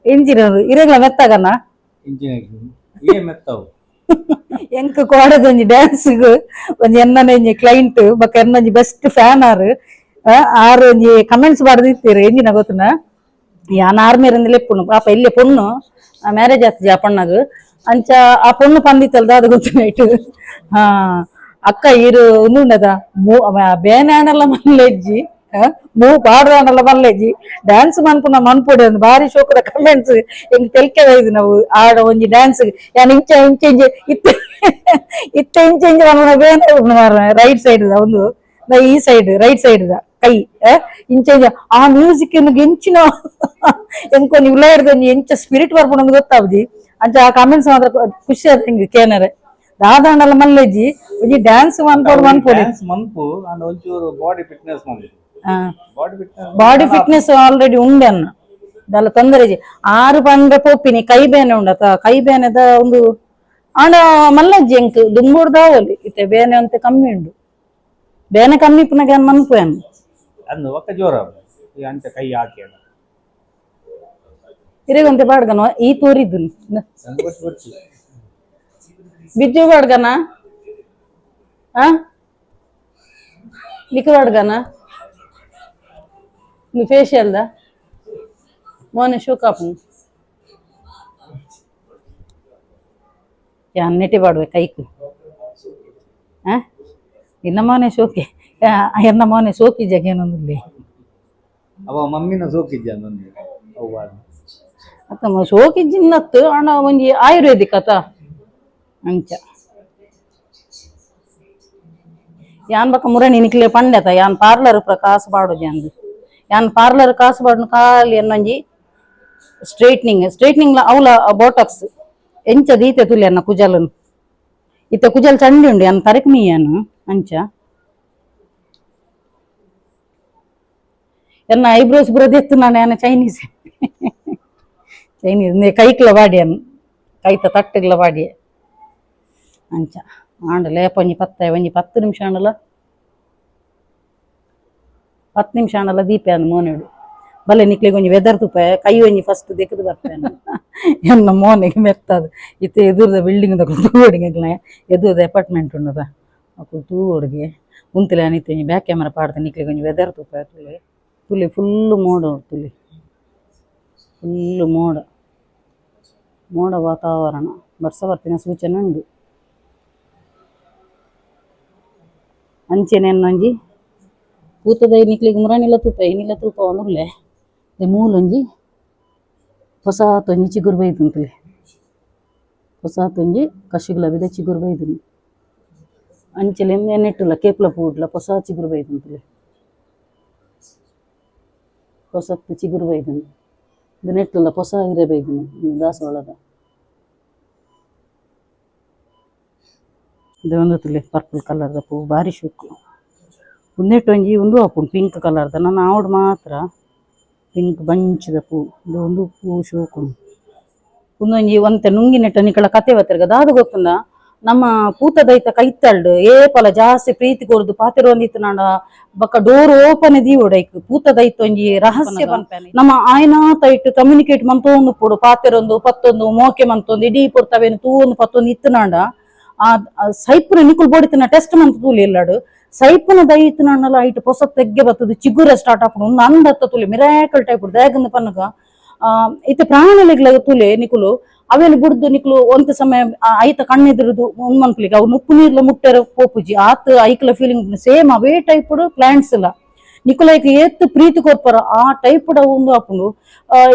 Speaker 1: ಇಂಚಿನದು ಇರೆಗ್ಲ ಮೆತ್ತಗನ ಎಂಕ್ ಕೋಡದೊಂಜಿ ಡ್ಯಾನ್ಸ್ಗ್ ಒಂಜಿ ಎನ್ನೊಂಜಿ ಕ್ಲೈಂಟ್ ಬಕ್ಕ ಎನ್ನೊಂಜಿ ಬೆಸ್ಟ್ ಫ್ಯಾನ್ ಆರು ಒಂಜಿ ಕಮೆಂಟ್ಸ್ ಪಾಡ್ದಿತ್ತೀರು ಎಂಜಿನ ಗೊತ್ತುನ ಯಾನ್ ಆರ್ಮೇರಿಂದ ಲೆಪ್ಪುನು ಪಾಪ ಇಲ್ಲೇ ಪೊಣ್ಣು ಮ್ಯಾರೇಜ್ ಆಗ್ತದೆ ಆ ಪಣ್ಣಗ್ ಅಂಚ ಆ ಪೊಣ್ಣು ಪಂದಿತ್ತಲ್ದ ಅದು ಗೊತ್ತಿನಾಯ್ತು ಅಕ್ಕ ಇರು ಉಂದುಂಡದ ಬೇನೆ ಆಣಲ್ಲ ಮಲ್ಲೆಜ್ಜಿ ಮೂ ಪಾಡ್ದಾಂಡಲ್ಲ ಮಲ್ಲೆಜ್ಜಿ ಡ್ಯಾನ್ಸ್ ಮನ್ಪುನ ಮನ್ಪೊಡೆ ಒಂದು ಬಾರಿ ಶೋಕದ ಕಮೆಂಟ್ಸ್ ಎಂಗ್ ತೆಲ್ಕೆದೈದು ನಾವು ಆಡ ಒಂಜಿ ಡ್ಯಾನ್ಸ್ ಯಾನ್ ಇಂಚೆ ಇತ್ತೆ ಇಂಚೆ ಮನ್ಪುನ ಬೇನೆ ರೈಟ್ ಸೈಡ್ ಒಂದು ಈ ಸೈಡ್ ರೈಟ್ ಸೈಡ್ ಕೈ ಇಂಚೆ ಆ ಮ್ಯೂಸಿಕ್ ಎಂಚಿನ ಎಂಕೊಂದು ಉಲಾಯಿಡ್ದು ಎಂಚ ಸ್ಪಿರಿಟ್ ಬರ್ಪುನ ಗೊತ್ತಾವ್ದಿ ಅಂಚ ಆ ಕಮೆಂಟ್ಸ್ ಮಾತ್ರ ಖುಷಿ ಆದ ಹಿಂಗೆ ಕೇನರೆ ದಾದಾಂಡಲ ಮಲ್ಲೆಜ್ಜಿ ಒಂಜಿ ಡ್ಯಾನ್ಸ್ ಮನ್ಪೊಡು
Speaker 2: ಮನ್ಪು ಅಂಡ್ ಒಂಚೂರು body fitness
Speaker 1: body fitness already ಉಂಡೆ ಅನ್ನ ದಾಲ ತೊಂದರೆ ಆರು ಪಂಡ್ರೆ ಪೋಪಿನಿ ಕೈ ಬೇನೆ ಉಂಡತ ಕೈ ಬೇನೆದ ಒಂದು ಆಂಡ ಮಲ್ಲಜ್ಜಿ ಎಂಕ್ ದುಂಬುಡ್ದಾವಲಿ ಇತ್ತೆ ಬೇನೆ ಅಂತ ಕಮ್ಮಿ ಉಂಡು ಬೇನೆ ಕಮ್ಮಿ ಪುನಗ ಮನ್ಪುಯನ್
Speaker 2: ಅಂದು ಒಕ್ಕ ಜೋರ ಅಂಚ ಕೈ ಹಾಕಿ
Speaker 1: ಇರೇಗೊಂತೆ ಪಾಡ್ಗನ ಈ ತೂರಿದ್ದು ಬಿಜ್ಜು ಪಾಡ್ಗನ ಲಿಕ್ ಪಾಡ್ಗನ ಫೇಶಿಯಲ್ ದ ಮೋನೆ ಶೂ ಕಾಪು ನೆಟ್ಟಿ ಪಾಡ್ಬೇಕು ಕೈಕ್ ಇನ್ನ ಮೋನೆ ಶೋಕಿ ಎನ್ನ ಮೋನೆ ಸೋಕಿ ಜಗೇನೊಂದಿಲ್ಲ
Speaker 2: ಅವ ಮಮ್ಮಿನ ಸೋಕಿದ್ಯ
Speaker 1: ಅತ್ತಮ್ಮ ಸೋಕಿಜ್ಜಿನ್ನತ್ತು ಅಣ್ಣ ಒಂಜಿ ಆಯುರ್ವೇದಿಕ್ ಅತ ಅಂಚ ಯಾನ್ ಬಕ್ಕ ಮುರಣಿ ನಿಕ್ಲೆ ಪಂಡೆತ ಯಾನ್ ಪಾರ್ಲರ್ ಪುರ ಕಾಸು ಪಾಡು ಜಂದು ಯಾನ್ ಪಾರ್ಲರ್ ಕಾಸು ಪಾಡ್ನು ಖಾಲಿ ಎನ್ನೊಂಜಿ ಸ್ಟ್ರೈಟ್ನಿಂಗ್ ಅವಲ ಬೋಟಾಕ್ಸ್ ಎಂಚ ದೀತೆ ತುಲೆ ಅನ್ನ ಕುಜಲನು ಇತ್ತ ಕುಜಲ್ ಚಂಡಿ ಉಂಡು ಯಾನ್ ತರಕ್ ಮೀಯನು ಅಂಚ ಎನ್ನ ಐಬ್ರೋಸ್ ಬುರದೆತ್ತು ನಾನು ಏನ ಚೈನೀಸ್ ಚೈನೀಸ್ ಕೈಕ್ಲ ಬಾಡಿ ಅನ್ನು ಕೈತ ತಟ್ಟಗ್ಲ ಬಾಡಿ ಅಂಚ ಆಂಡಲ ಒಂಜಿ 10 ನಿಮಿಷ ಆಂಡಲ 10 ನಿಮಿಷ ಆಂಡಲ ದೀಪೆ ಅಂದ್ ಮೋನೆಡು ಬಲ್ಲೆ ನಿಕ್ಲಿಗೆ ಒಂಜಿ ವೆದರ್ ತುಪ್ಪ ಕೈ ಒಂಜಿ ಫಸ್ಟ್ ದೆಕ್ಕದು ಬರ್ತೇನೆ ಎನ್ನ ಮೋನೆಗೆ ಮೆತ್ತದು ಇತ್ತೆ ಎದುರದ ಬಿಲ್ಡಿಂಗ್ ತೂವಡಿಗೆ ಎದುರದ ಅಪಾರ್ಟ್ಮೆಂಟ್ ಉಂಡದ ಅಕ್ಕಳು ತೂವಡಿಗೆ ಉಂತಿಲೆ ಅನಿತ್ತೆ ಒಂಜಿ ಬ್ಯಾಕ್ ಕ್ಯಾಮರಾ ಪಾಡ್ದೆ ನಿಕ್ಲಿಗೆ ಒಂಜಿ ವೆದರ್ ತುಪ್ಪ ತುಲಿ ಫುಲ್ಲು ಮೋಡ ತುಲಿ ಫುಲ್ಲು ಮೋಡ ವಾತಾವರಣ ವರ್ಷ ಬರ್ತಿನ ಸೂಚನೆ ಉಂಡು ಅಂಚೆನೆ ಒಂಜಿ ಪೂತದ ನಿಕ್ಲಿಗೆ ಮುರಣಿಲ್ಲ ತೂಪ ಏನಿಲ್ಲ ತೂಪ ಒಂದುಲ್ಲೆ ಮೂಲೊಂಜಿ ಹೊಸಾತೊಂಜಿ ಚಿಗುರು ಬೈದುಂತುಲೆ ಹೊಸಾತೊಂಜಿ ಕಶಿಗ್ಲ ಬಿದ ಚಿಗುರು ಬೈದು ಅಂಚೆಲೆ ನೆಟ್ಟಿಲ್ಲ ಕೇಪ್ಲ ಪೂಡ್ಲ ಹೊಸ ಚಿಗುರು ಬೈದುಂತುಲೆ ಹೊಸತ್ತು ಚಿಗುರು ಬೈದನು ಇದು ನೆಟ್ಟಿಲ್ಲ ಹೊಸ ಹಿರೆ ಬೈದನು ದಾಸವಾಳದ ಇದು ಒಂದು ತುಲೆ ಪರ್ಪಲ್ ಕಲರ್ದ ಪೂ ಭಾರಿ ಶೋಕು ಒಂದೆಟ್ಟು ಒಂಜಿ ಒಂದು ಹಾಕೊಂಡು ಪಿಂಕ್ ಕಲರ್ದ ನಾನು ಆವಡ್ ಮಾತ್ರ ಪಿಂಕ್ ಬಂಚದ ಪೂ ಇದು ಒಂದು ಪೂ ಶೋಕು ಒಂದೊಂಜಿ ಒಂತೆ ನುಂಗಿ ನೆಟ್ಟ ನಿಕ್ಕಳ ಕತೆ ಬತ್ತಿರ್ಗ ದಾದು ಗೊತ್ತುಂಡ ನಮ್ಮ ಪೂತದೈತ ಕೈತಲ್ಡು ಏಪಲ ಜಾಸ್ತಿ ಪ್ರೀತಿ ಕೊರ್ದು ಪಾತಿರೋಂದಿತ್ತು ನಾಡ ಬಕ್ಕ ಡೋರ್ ಓಪನ್ ದೀವೊಡೈಕ್ ಪೂತದೈತ ಒಂಜಿ ರಹಸ್ಯ ಪನ್ಪೆನೆ ನಮ್ಮ ಆಯ್ನಾತೈಟ್ ಕಮ್ಯುನಿಕೇಟ್ ಮಂತೊಂದು ಪುಡು ಪಾತಿರೊಂದು ಪತ್ತೊಂದು ಮೋಕೆ ಮಂತೊಂದು ಇಡೀ ಪುಡ್ತವೇನು ತೂವೊಂದು ಪತ್ತೊಂದು ಇತ್ತು ನಾಡ ಆ ಸೈಪುನ ನಿಕುಲ್ ಬೋಡಿತಿನ ಟೆಸ್ಟ್ ಮಂತ್ ತೂಲಿ ಇಲ್ಲಾಡು ಸೈಪುನ ದೈತ್ ನನ್ನಲ್ಲ ಐಟ್ ಪೊಸ ತೆಗ್ಗೆ ಬತ್ತದು ಚಿಗುರ ಸ್ಟಾರ್ಟ್ ಆಪುಡು ಒಂದು ಅಂದತ್ತ ತುಲಿ ಮಿರಾಕಲ್ ಟೈಪ್ ದೇಗಂದ ಪನ್ನಗ ಇತ್ತೆ ಪ್ರಾಣಿಗಳ ತುಲೆ ನಿಕುಲು ಅವೇನು ಬಿಡ್ದು ನಿಕ್ಲು ಒಂತ ಸಮಯ ಐತ ಕಣ್ಣೆದುರುದು ಮನ್ಪುಲಿಗೆ ಅವು ಉಪ್ಪು ನೀರ್ಲ ಮುಟ್ಟೆರ ಪೋಪುಜಿ ಆತ ಐಕ್ಲ ಫೀಲಿಂಗ್ ಸೇಮ್ ಅವೇ ಟೈಪ್ ಪ್ಲಾಂಟ್ಸ್ ಇಲ್ಲ ನಿಕುಲೈಕ್ ಏತ್ ಪ್ರೀತಿ ಕೊರ್ಪರ ಆ ಟೈಪ್ ಒಂದು ಹಾಕೊಂಡು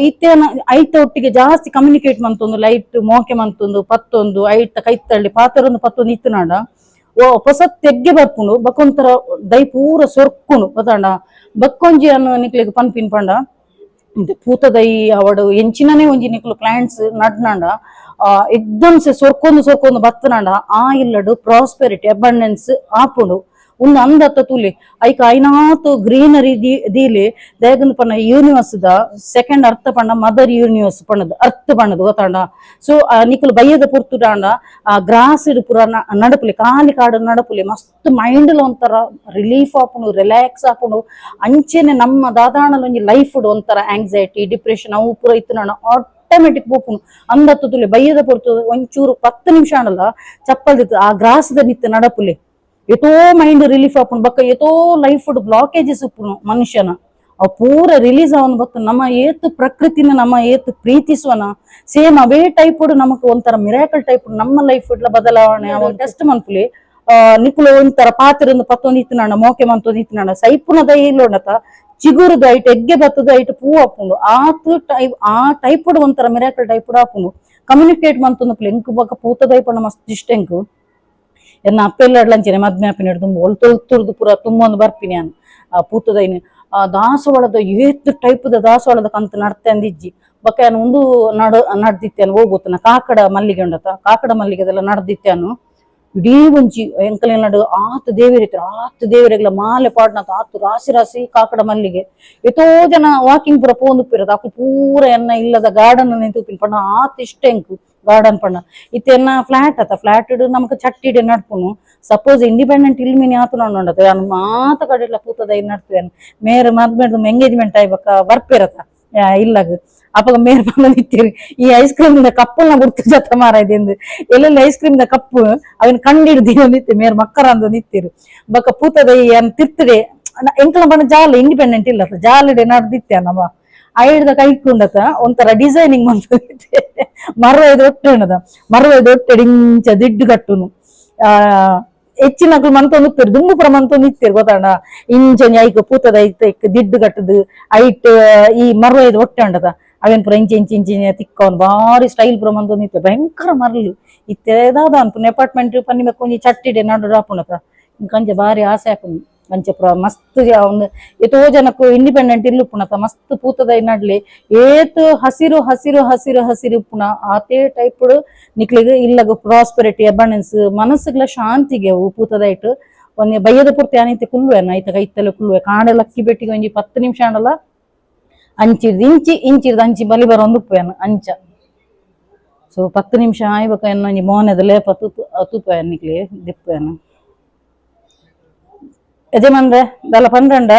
Speaker 1: ಇತ್ತೇನ ಐತ ಒಟ್ಟಿಗೆ ಜಾಸ್ತಿ ಕಮ್ಯುನಿಕೇಟ್ ಮಂತೊಂದು ಲೈಟ್ ಮೋಕೆ ಮಂತೊಂದು ಪತ್ತೊಂದು ಐತ ಕೈತಳ್ಳಿ ಪಾತರೊಂದು ಪತ್ತೊಂದು ಇತ್ತು ನಾಡ ಹೊಸ ತೆಗ್ಗೆ ಬರ್ಪುಂಡು ಬಕ್ಕೊಂತರ ದೈ ಪೂರ ಸೊರ್ಕುಂಡು ಗೊತ್ತಾಂಡ ಬಕ್ಕೊಂಜಿ ಅನ್ನೋ ನಿಕ್ಲಿಗೆ ಪನ್ಪಿನ್ ಪಂಡ ಪೂತದೈ ಅವಡು ಎಂಚಿನನೇ ಒಂಜಿ ನಿಕ್ಲು ಪ್ಲಾಂಟ್ಸ್ ನಡ್ನಾಂಡ ಎಕ್ದಮ್ ಸೆ ಸೊರ್ಕೊಂದು ಬತ್ತನಾಂಡ ಆ ಇಲ್ಲಡು ಪ್ರಾಸ್ಪೆರಿಟಿ ಅಬಂಡೆನ್ಸ್ ಆಪುಂಡು ಒಂದು ಅಂದತ್ತ ತುಲಿ ಐಕ ಐನಾತು ಗ್ರೀನರಿ ದೀಲಿ ದೇಗಂದು ಪಂಡ ಯೂನಿವರ್ಸ್ ದ ಸೆಕೆಂಡ್ ಅರ್ಥ ಪಂಡ ಮದರ್ ಯೂನಿವರ್ಸ್ ಪಂಡದು ಅರ್ಥ ಪಂಡದು ಗೊತ್ತಾಂಡ ಸೊ ನಿಕುಲು ಬಯ್ಯದ ಪುರ್ತುಡಾಂಡ ಗ್ರಾಸ್ ಇಡು ಪುರ ನಡಪುಲಿ ಕಾಲಿ ಕಾಡು ನಡಪುಲಿ ಮಸ್ತ್ ಮೈಂಡ್ ಒಂಥರ ರಿಲೀಫ್ ಆಪುಂಡು ರಿಲ್ಯಾಕ್ಸ್ ಆಪುಂಡು ಅಂಚೆನೆ ನಮ್ಮ ದಾದಾಣಲ ಒಂಜಿ ಲೈಫ್ ಒಂಥರ ಆಂಗ್ಸೈಟಿ ಡಿಪ್ರೆಷನ್ ಅವು ಪೂರ ಇತ್ತು ನಾಡ ಆಟೋಮೆಟಿಕ್ ಪೋಪುನು ಅಂದತ್ತು ತುಲಿ ಬಯ್ಯದ ಪುರ್ತು ಒಂಚೂರು 10 ನಿಮಿಷ ಆಂಡಲ್ಲ ಚಪ್ಪಲ್ದಿತ್ತು ಆ ಗ್ರಾಸದ ನಿತ್ತು ನಡಪುಲಿ ಎತೋ ಮೈಂಡ್ ರಿಲೀಫ್ ಆಪುಂಡು ಬಕ್ಕ ಎತೋ ಲೈಫ್ ಬ್ಲಾಕೇಜಸ್ ಉಪ್ಪುನು ಮನುಷ್ಯನ ಅವು ಪೂರ ರಿಲೀಸ್ ಅವನು ಬತ್ತ ನಮ್ಮ ಏತ್ ಪ್ರಕೃತಿನ ನಮ್ಮ ಏತ್ ಪ್ರೀತಿಸುವನ ಸೇಮ್ ಅವೇ ಟೈಪ್ ನಮಕ್ ಒಂಥರ ಮಿರಾಕಲ್ ಟೈಪ್ ನಮ್ಮ ಲೈಫ್ ಇಡ್ಲ ಬದಲಾವಣೆ ಅವನ್ ಟೆಸ್ಟ್ ಮನ್ಪುಲಿ ನಿಕುಲು ಒಂಥರ ಪಾತಿರೊಂದು ಪತ್ತೊಂದು ಇತ್ತು ನಾಡ ಮೋಕೆ ಮಂತೊಂದು ಇತ್ತು ನಾಡ ಸೈಪುನದ ಇಲ್ಲೋಡತ ಚಿಗುರುದು ಐಟ್ ಎಗ್ಗೆ ಬತ್ತದ ಐಟ್ ಪೂ ಹಾಪುಂಡು ಆ ಟೈಪ್ ಒಂಥರ ಮಿರಾಕಲ್ ಟೈಪ್ ಹಾಪುಂಡು ಕಮ್ಯುನಿಕೇಟ್ ಮಂತೊಂದು ಎಂಕ್ ಬಕ್ಕ ಪೂತದೈಪಣ್ಣ ಮಸ್ತ್ ಇಷ್ಟ ಎಂಕ್ ಎನ್ನ ಅಪ್ಪೆಲ್ಲಡ್ಲಂಚನೆ ಮದ್ಮೆ ಆಪಿನ ತುಂಬ ಒಳ್ತೊಳ್ತುರ್ದು ಪೂರ ತುಂಬೊಂದು ಬರ್ಪಿನಿ ಅನ್ ಆ ಪೂತದೈನಿ ಆ ದಾಸವಾಳದ ಏತ್ ಟೈಪ್ದ ದಾಸವಾಳದ ಕಂತು ನಡ್ತೆ ಅಂದಿಜ್ಜಿ ಬಕ್ಕ ಏನು ಒಂದು ನಡ್ದಿತ್ತೇನು ಹೋಗುತ್ತನ ಕಾಕಡ ಮಲ್ಲಿಗೆ ಉಂಡತ ಕಾಕಡ ಮಲ್ಲಿಗೆದೆಲ್ಲ ನಡ್ದಿತ್ತೇನು ಇಡೀ ಒಂಜಿ ಎಂಕಲ ನಡು ಆತು ದೇವಿರಿತ್ರ ಆತು ದೇವಿರೆಗ್ಲ ಮಾಲೆ ಪಾಡ್ನತ ಆತು ರಾಸಿ ಕಾಕಡ ಮಲ್ಲಿಗೆ ಎತೋ ಜನ ವಾಕಿಂಗ್ ಪೂರ ಪೋಂದು ಪಿರತ ಅಕ್ಕು ಪೂರ ಎನ್ನ ಇಲ್ಲದ ಗಾರ್ಡನ್ ನಿಂತು ಪಂಡ ಆತು ಇಷ್ಟ ಎಂಕು ಗಾರ್ಡನ್ ಪಂಡ ಇತ್ತೆನ್ನ ಫ್ಲಾಟ್ ಅತ ಫ್ಲಾಟ್ ಇಡು ನಮಕ್ ಚಟ್ಟಿಡೆ ನಡ್ಪುನು ಸಪೋಸ್ ಇಂಡಿಪೆಂಡೆಂಟ್ ಇಲ್ಮಿನಿ ಆತು ನೋಡೋಣತ ನಾನು ಮಾತ ಕಡೆಲ್ಲ ಪೂತದ ನಡ್ತೇನೆ ಮೇರೆ ಮದ್ಮೇಡ್ದು ಎಂಗೇಜ್ಮೆಂಟ್ ಆಯ್ಬಕ್ಕ ಬರ್ಪಿರತ ಇಲ್ಲಗ ಅಪ್ಪ ಮೇರೆ ಬಂದ ನಿತ್ತೀರಿ ಈ ಐಸ್ ಕ್ರೀಮ್ ಕಪ್ಪಲ್ನ ಬಿಡ್ತು ಜತ ಮಾರಾಯ್ದೆಂದು ಎಲ್ಲೆಲ್ಲ ಐಸ್ ಕ್ರೀಮ್ ಕಪ್ಪು ಅವನ್ ಕಂಡಿಡ್ದು ನಿತ್ತಿ ಮೇರೆ ಮಕ್ಕರ ಅಂದು ನಿತ್ತೀರು ಬಕ್ಕ ಪೂತದ ತಿರ್ತಡೆ ಎಂಕಲ ಬಂದ ಜಾಲ ಇಂಡಿಪೆಂಡೆಂಟ್ ಇಲ್ಲ ಜಾಲಿಡೆ ನಡ್ದಿತ್ತೆ ನಮ್ಮ ಐಡ್ದ ಕೈಕುಂಡತ ಒಂಥರ ಡಿಸೈನಿಂಗ್ ಮರವೈದು ಒಟ್ಟೆಣದ ಮರವೈದು ಒಟ್ಟೆಡಿ ಇಂಚ ದಿಡ್ಡು ಕಟ್ಟುನು ಹೆಚ್ಚಿನಕ್ಲು ಮಂತೊಂದು ಇತ್ತೀರು ದುಂಬು ಪುರ ಮಂತೊಂದು ಇತ್ತೀರು ಗೊತ್ತಾಂಡ ಇಂಚನಿ ಐಕ್ ಪೂತದ ಐಕ್ ದಿಡ್ಡು ಕಟ್ಟದು ಐಟ್ ಈ ಮರವೈದು ಒಟ್ಟೆ ಉಂಡದ ಅವೇನ್ ಪುರ ಇಂಚಿ ತಿಕ್ಕವನ್ ಬಾರಿ ಸ್ಟೈಲ್ ಪುರ ಮಂತೊಂದು ಇತ್ತೆ ಭಯಂಕರ ಮರಳು ಇತ್ತೇದಾದ ಅನ್ಪುನ ಅಪಾರ್ಟ್ಮೆಂಟ್ ಪನ್ನಿ ಕೊಂಚ ಚಟ್ಟಿಡೆ ನಡು ಆಪುನತ ಕಂಚ ಬಾರಿ ಆಸೆ ಆಪುನು ಅಂಚ ಪುರ ಮಸ್ತ್ ಒಂದು ಎತೋ ಜನಕ್ಕೂ ಇಂಡಿಪೆಂಡೆಂಟ್ ಇಲ್ಲು ಪುನತ ಮಸ್ತ್ ಪೂತದ ನಡ್ಲಿ ಏತ್ ಹಸಿರು ಪುನ ಆತೇ ಟೈಪ್ ನಿಕ್ಲಿಗೆ ಇಲ್ಲಗ ಪ್ರಾಸ್ಪೆರಿಟಿ ಅಬಂಡೆನ್ಸ್ ಮನಸ್ಸುಗಳ ಶಾಂತಿಗೆ ಅವು ಪೂತದ ಇಟ್ಟು ಒಂಜಿ ಬಯ್ಯದ ಪೂರ್ತಿ ಆನೈತೆ ಕುಲ್ವೇನ ಐತ ಕೈತಲೆ ಕುಲ್ವೆ ಕಾಂಡೆಲ್ಲ ಅಕ್ಕಿ ಬೆಟ್ಟಿಗೆ ಒಂಜಿ 10 ನಿಮಿಷ ಆಂಡಲ ಇಂಚಿರ್ದು ಅಂಚಿ ಬಲಿ ಬರೋಂದು ಉಪ್ಪೇನು ಅಂಚ ಸೊ 10 ನಿಮಿಷ ಆಯ್ಬೇಕು ಒಂಜಿ ಮೋನೆದ ಲೇಪ ತುಪ್ಪ ಎನ್ನಿಕ್ಲಿ ದಿಪ್ಪೇನು ಯಜಮಾನ್ರೆ ದಲ ಪಂಡ್ರಂಡ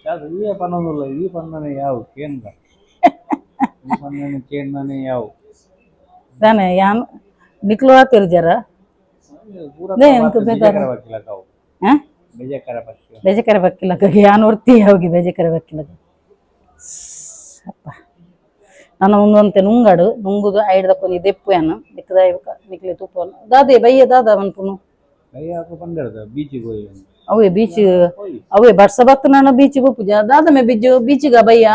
Speaker 2: ಯಾವ್ದು ಈ ಪನ್ನೊಂದಿಲ್ಲ ಈ ಪನ್ನನೆ ಯಾವ ಕೇಂದ್ರ ಈ ಪನ್ನನೆ ಕೇಂದ್ರನೇ ಯಾವ
Speaker 1: ತಾನೆ ಯಾನ್ ನಿಕ್ಲು ಆತಿರ್ ಜರ ಬೇಜಕರ ಬಕ್ಕಿಲಕ್ಕ ಯಾನ್ ಒರ್ತಿ ಹೋಗಿ ಬೇಜಕರ ಬಕ್ಕಿಲಕ್ಕ ಅಪ್ಪ ನಾನು ಒಂದಂತೆ ನುಂಗಾಡು ನುಂಗುದು ಐಡ್ದ ಕೊಂಚ ದೆಪ್ಪು ಏನು ದಿಕ್ಕದ ನಿಕ್ಲೆ ತುಪ್ಪ ದಾದೆ ಬಯ್ಯ ದಾದ ಅನ್ಪುನು
Speaker 2: ಬೀಚಿಗೆ ಹೋಗಿ
Speaker 1: ಅವೇ ಬೀಚ್ ಅವೇ ಬರ್ಸ ಬತ್ತು ನಾನು ಬೀಚಿಗೆ ಪೂಜ ದಾದಮೆ ಬೀಚಿಗ ಬಯ್ಯ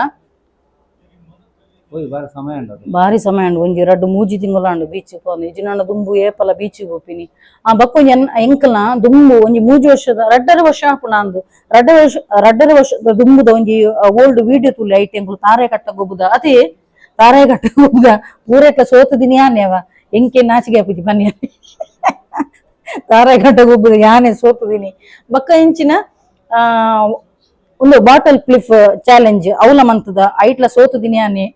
Speaker 1: ಬಾರಿ ಸಮಯ ಉಂಡು ಒಂಜಿ 2-3 ತಿಂಗಳ ಉಂಡು ಬೀಚ್ ಪೋನು ಇಜಿ ನನ್ನ ದುಂಬು ಏಪಲ ಬೀಚಿಗೆ ಹೋಪಿನಿ ಆ ಬಕ್ಕೊಂಜಿ ಎಂಕಲ್ನ ದುಂಬು ಒಂಜಿ 3 ವರ್ಷದ 2.5 ವರ್ಷ ಆಪುನ ಅಂದು 2.5 ವರ್ಷದ ದುಂಬುದ ಒಂಜಿ ಓಲ್ಡ್ ವಿಡಿಯೋ ತುಲೆ ಐಟ್ ಎಂಕುಲು ತಾರೆ ಕಟ್ಟ ಗೊಬ್ಬುದ ಅದೇ ತಾರೆ ಕಟ್ಟ ಗೊಬ್ಬುದ ಪೂರೈಕ ಸೋತದಿನಿ ಯಾನೇವ ಎಂಕೆ ನಾಚಿಗೆ ಆಪುಜಿ ಬನ್ನಿ ತಾರೆ ಕಟ್ಟ ಗೊಬ್ಬುದ ಯಾನೆ ಸೋತದಿನಿ ಬಕ್ಕ ಇಂಚಿನ ಒಂದು ಬಾಟಲ್ ಫ್ಲಿಪ್ ಚಾಲೆಂಜ್ ಅವಲ ಮಂತದ ಐಟ್ಲ ಸೋತದಿನಿ ಯಾನೆ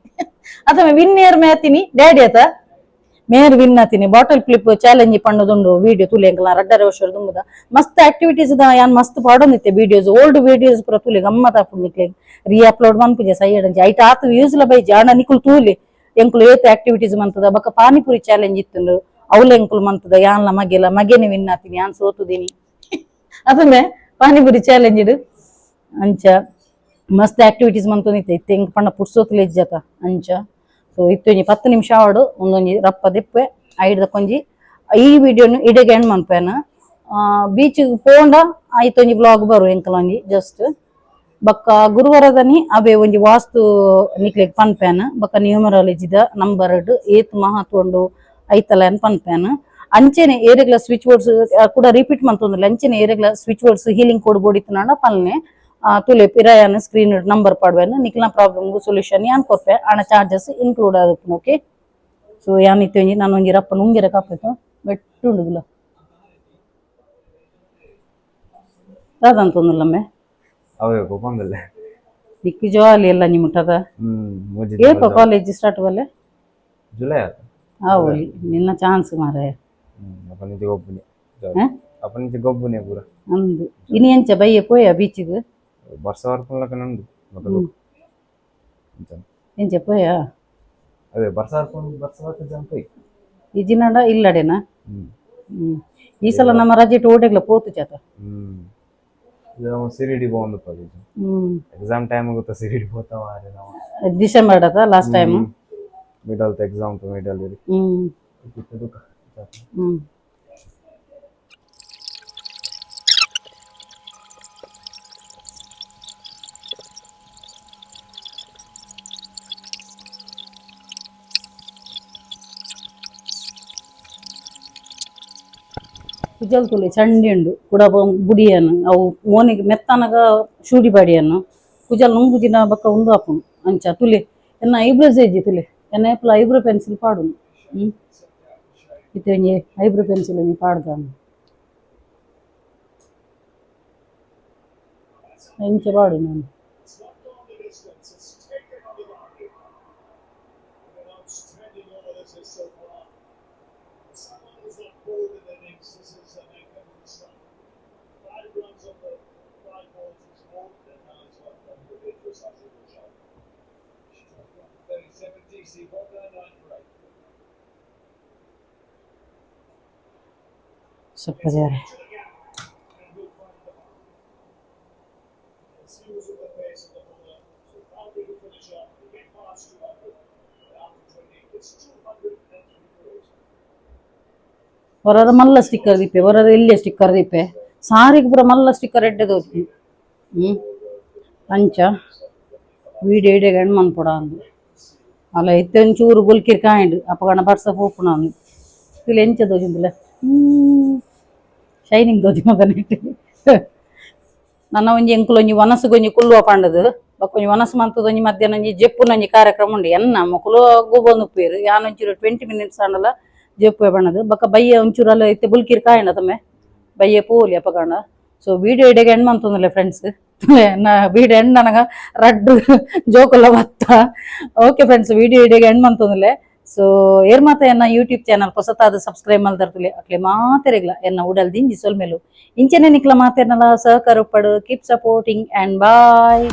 Speaker 1: ಅಥವಾ ವಿನ್ನರ್ ಮೇತಿನಿ ಡ್ಯಾಡಿ ಆತ ಮೇಯರ್ ವಿನ್ ಆತೀನಿ ಬಾಟಲ್ ಫ್ಲಿಪ್ ಚಾಲೆಂಜ್ ಪಣ್ಣದುಂಡು ವಿಡಿಯೋ ತುಲೆ ಎಂಕಲ 2.5 ವರ್ಷ ದುಂಬುದ ಮಸ್ತ್ ಆಕ್ಟಿವಿಟೀಸ್ ದ ಯಾನ್ ಮಸ್ತ್ ಪಾಡೊಂದಿತ್ತೆ ವಿಡಿಯೋಸ್ ಓಲ್ಡ್ ವಿಡಿಯೋಸ್ ಪುರ ತುಲೆ ಗಮ್ಮತ್ ಆಪುಂಡು ನಿಕ್ಲೆ ರೀ ಅಪ್ಲೋಡ್ ಮನ್ಪುಜೆ ಸೈಯಡಂಜಿ ಐಟ್ ಆತು ವ್ಯೂಸ್ ಲ ಬೈ ಜಾಣ ನಿಕುಲು ತೂಲೆ ಎಂಕುಲು ಏತ್ ಆಕ್ಟಿವಿಟೀಸ್ ಮಂತದ ಬಕ್ಕ ಪಾನಿಪುರಿ ಚಾಲೆಂಜ್ ಇತ್ತುಂಡು ಅವಲ ಎಂಕುಲು ಮಂತದ ಯಾನ್ಲ ಮಗೆನೆ ವಿನ್ ಆತೀನಿ ಯಾನ್ ಸೋತುದಿನಿ ಅದನ್ನೇ ಪಾನಿಪುರಿ ಚಾಲೆಂಜ್ ಇಡು ಅಂಚ ಮಸ್ತ್ ಆಕ್ಟಿವಿಟೀಸ್ ಮಂತೊಂದಿತ್ತೆ ಇತ್ತೆ ಎಂಕ್ ಪಂಡ ಪುಡ್ಸೋತ್ಲೆ ಇಜ್ಜತ ಅಂಚ ಸೊ ಇತ್ತು ಒಂಜಿ 10 ನಿಮಿಷ ಆವಡು ಒಂದೊಂಜಿ ರಪ್ಪ ದೆಪ್ಪೆ ಐಡ್ದ ಕೊಂಜಿ ಈ ವಿಡಿಯೋನು ಇಡೆಗೆ ಎಂಡ್ ಮನ್ಪೇನ ಬೀಚಿಗೆ ಪೋಂಡ ಐತೊಂಜಿ ವ್ಲಾಗ್ ಬರು ಎಂಕಲ ಒಂಜಿ ಜಸ್ಟ್ ಬಕ್ಕ ಗುರುವಾರದನಿ ಅವೇ ಒಂಜಿ ವಾಸ್ತು ನಿಕ್ಲೆಗ್ ಪನ್ಪೇನ ಬಕ್ಕ ನ್ಯೂಮರಾಲಜಿದ ನಂಬರ್ ಏತ್ ಮಹತ್ವ ಉಂಡು ಐತಲ ಅನ್ ಪನ್ಪೇನ ಅಂಚೆನೆ ಏರೆಗ್ಲ ಸ್ವಿಚ್ ಬೋರ್ಡ್ಸ್ ಕೂಡ ರಿಪೀಟ್ ಮಂತೊಂದುಲ್ಲ ಅಂಚೆನೆ ಏರೆಗ್ಲ ಸ್ವಿಚ್ ಬೋರ್ಡ್ಸ್ ಹೀಲಿಂಗ್ ಕೋಡ್ ಬೋಡಿತ್ತನಾಂಡ ಪಲ್ನೆ ತುಲೆ ಪಿರಾಯನ ಸ್ಕ್ರೀನ್ ನಂಬರ್ ಪಾಡ್ವೇನು ನಿಕ್ಲ ಪ್ರಾಬ್ಲಮ್ ಸೊಲ್ಯೂಷನ್ ಯಾನ್ ಕೊರ್ಪೆ ಆನ ಚಾರ್ಜಸ್ ಇನ್ಕ್ಲೂಡ್ ಆದಪ್ಪು ಓಕೆ ಸೊ ಯಾನ್ ಇತ್ತೊಂಜಿ ನಾನು ಒಂಜಿ ರಪ್ಪ ನುಂಗಿರ ಕಾಪೆತು ಬೆಟ್ಟುಂಡುಗುಲ ಅದಂತೊಂದುಲ್ಲಮ್ಮೆ
Speaker 2: ಅವೇ ಗೋಪಂಗಲ್ಲ
Speaker 1: ನಿಕ್ಕು ಜಾಲಿ ಎಲ್ಲ ನಿಮ್ಮುಟ್ಟದ ಏಪ ಕಾಲೇಜ್ ಸ್ಟಾರ್ಟ್ ಬಲ್ಲೆ
Speaker 2: ಜುಲೈ
Speaker 1: ಆವೋಲಿ ನಿನ್ನ ಚಾನ್ಸ್ ಮಾರಾಯ
Speaker 2: ಅಪನಿಚೆ ಗೊಬ್ಬುನೆ ಅಪನಿಚೆ ಗೊಬ್ಬುನೆ ಪೂರ
Speaker 1: ಅಂದು ಇನಿ ಎಂಚ ಬಯ್ಯ ಪೋಯ ಬೀಚಿಗೆ
Speaker 2: ವರ್ಷ ವರ್ಪುಲಕ ನಂದು ಮೊದಲು
Speaker 1: ಎಂಚ ಪೋಯ
Speaker 2: ಅದೇ ವರ್ಷ ವರ್ಷ ಜನ ಪೋಯ್
Speaker 1: ಇಜಿನಡ ಇಲ್ಲಡೆನಾ ಈ ಸಲ ನಮ್ಮ ರಜೆ ಓಟೆಗ್ಲ ಪೋತು ಚತ
Speaker 2: ಸಿರಿಡಿ ಬೋಂದು ಪದಿ ಎಕ್ಸಾಮ್ ಟೈಮ್ ಗೊತ್ತಾ ಸಿರಿಡಿ ಹೋತಾ ಮಾರೆ ನಾವು
Speaker 1: ಡಿಸೆಂಬರ್ ಅದ ಲಾಸ್ಟ್ ಟೈಮ್
Speaker 2: ಮಿಡಲ್ ಎಕ್ಸಾಮ್ ಟು ಮಿಡಲ್ ಇರಿ
Speaker 1: ಕುಜಲ್ ತುಲೆ ಚಂಡಿ ಉಂಡು ಕೂಡ ಬುಡಿಯನ್ನು ಅವು ಮೋನಿಗೆ ಮೆತ್ತನಗ ಶೂಡಿ ಬಾಡಿಯನ್ನು ಕುಜಲ್ ನುಂಗುಜಿನ ಬಕ್ಕ ಉಂದು ಹಾಪುನು ಅಂಚ ತುಲೆ ಎನ್ನ ಐಬ್ರೋಸ್ ಏಜಿ ತುಲೆ ಎನ್ನ ಏಪಲ ಐಬ್ರೋ ಪೆನ್ಸಿಲ್ ಪಾಡುನು ಇತ್ತೆ ಐಬ್ರೋ ಪೆನ್ಸಿಲ್ ನೀ ಪಾಡ್ದಾನು ಎಂಚ ಪಾಡು ನಾನು ಸ್ವಲ್ಪ ಜಾರೆ ಹೊರದ ಮಲ್ಲ ಸ್ಟಿಕ್ಕರ್ ದೀಪೆ ಹೊರದ ಇಲ್ಲೇ ಸ್ಟಿಕ್ಕರ್ ದೀಪೆ ಸಾರಿಗೆ ಪೂರ ಮಲ್ಲ ಸ್ಟಿಕ್ಕರ್ ಎಡ್ಡೆದೋಚಿ ಅಂಚ ವೀಡಿಯೋ ಇಡೆಗೆ ಹೆಣ್ಣು ಮನ್ಪುಡ ಅಂದು ಅಲ್ಲ ಇತ್ತೆ ಒಂಚೂರು ಗುಲ್ಕಿರ್ ಕಾಯಿಂಡು ಅಪ್ಪಗಣ ಬರ್ಸ ಹೋಪುಣ ಅಂದು ಇಲ್ಲಿ ಎಂಚ ದೋಚಿಂದಿಲ್ಲ ಶೈನಿಂಗ್ ದೋಚಿ ಮಗನಿಟ್ಟು ನನ್ನ ಒಂಜಿ ಎಂಕುಲು ಒಂಜಿ ವನಸುಗೊಂಜಿ ಕುಲ್ಲುವ ಪಂಡದು ಬಕ್ಕೊಂಜಿ ವನಸು ಮಂತದೊಂಜಿ ಮಧ್ಯಾಹ್ನ ಒಂಜಿ ಜೆಪ್ಪುನೊಂಜಿ ಕಾರ್ಯಕ್ರಮ ಉಂಡು ಎನ್ನ ಮಕ್ಕಳು ಗೊಬ್ಬೊಂದು ಉಪ್ಪೇರು ಯಾನ್ ಒಂಚೂರು 20 minutes ಅಂಡಲ ಜೆಪ್ಪು ಬಣ್ಣದು ಬಕ್ಕ ಬಯ್ಯ ಒಂಚೂರಲ್ಲ ಇತ್ತೆ ಬುಲ್ಕಿರ್ ಕಾಯಣ್ಣ ತಮ್ಮೆ ಬಯ್ಯ ಪೋಲಿ ಅಪಗಾಣ. ಸೊ ವಿಡಿಯೋ ಇಡೆಗೆ ಹೆಣ್ಣು ಅಂತಂದಿಲ್ಲ ಫ್ರೆಂಡ್ಸ್, ನಾ ವಿಡಿಯೋ ಹೆಣ್ಣು ನನಗೆ ರಡ್ಡು ಜೋಕುಲ್ಲ ಬತ್ತ. ಓಕೆ ಫ್ರೆಂಡ್ಸ್, ವಿಡಿಯೋ ಇಡೆಗೆ ಹೆಣ್ಣು ಅಂತಂದಿಲ್ಲ. ಸೊ ಏರ್ ಮಾತ ಎನ್ನ ಯೂಟ್ಯೂಬ್ ಚಾನಲ್ ಹೊಸತಾದ ಸಬ್ಸ್ಕ್ರೈಬ್ ಮಲ್ದರ್ತಲೆ ಅಕ್ಲೆ ಮಾತೆರೆಗ್ಲ ಎನ್ನ ಉಡಲ್ ದಿಂಜಿ ಸೊಲ್ಮೆಲು ಇಂಚೆನೆ ನಿಕ್ಲ ಮಾತೆರ್ನಲ ಸಹಕಾರ ಪಡು. Keep supporting and bye.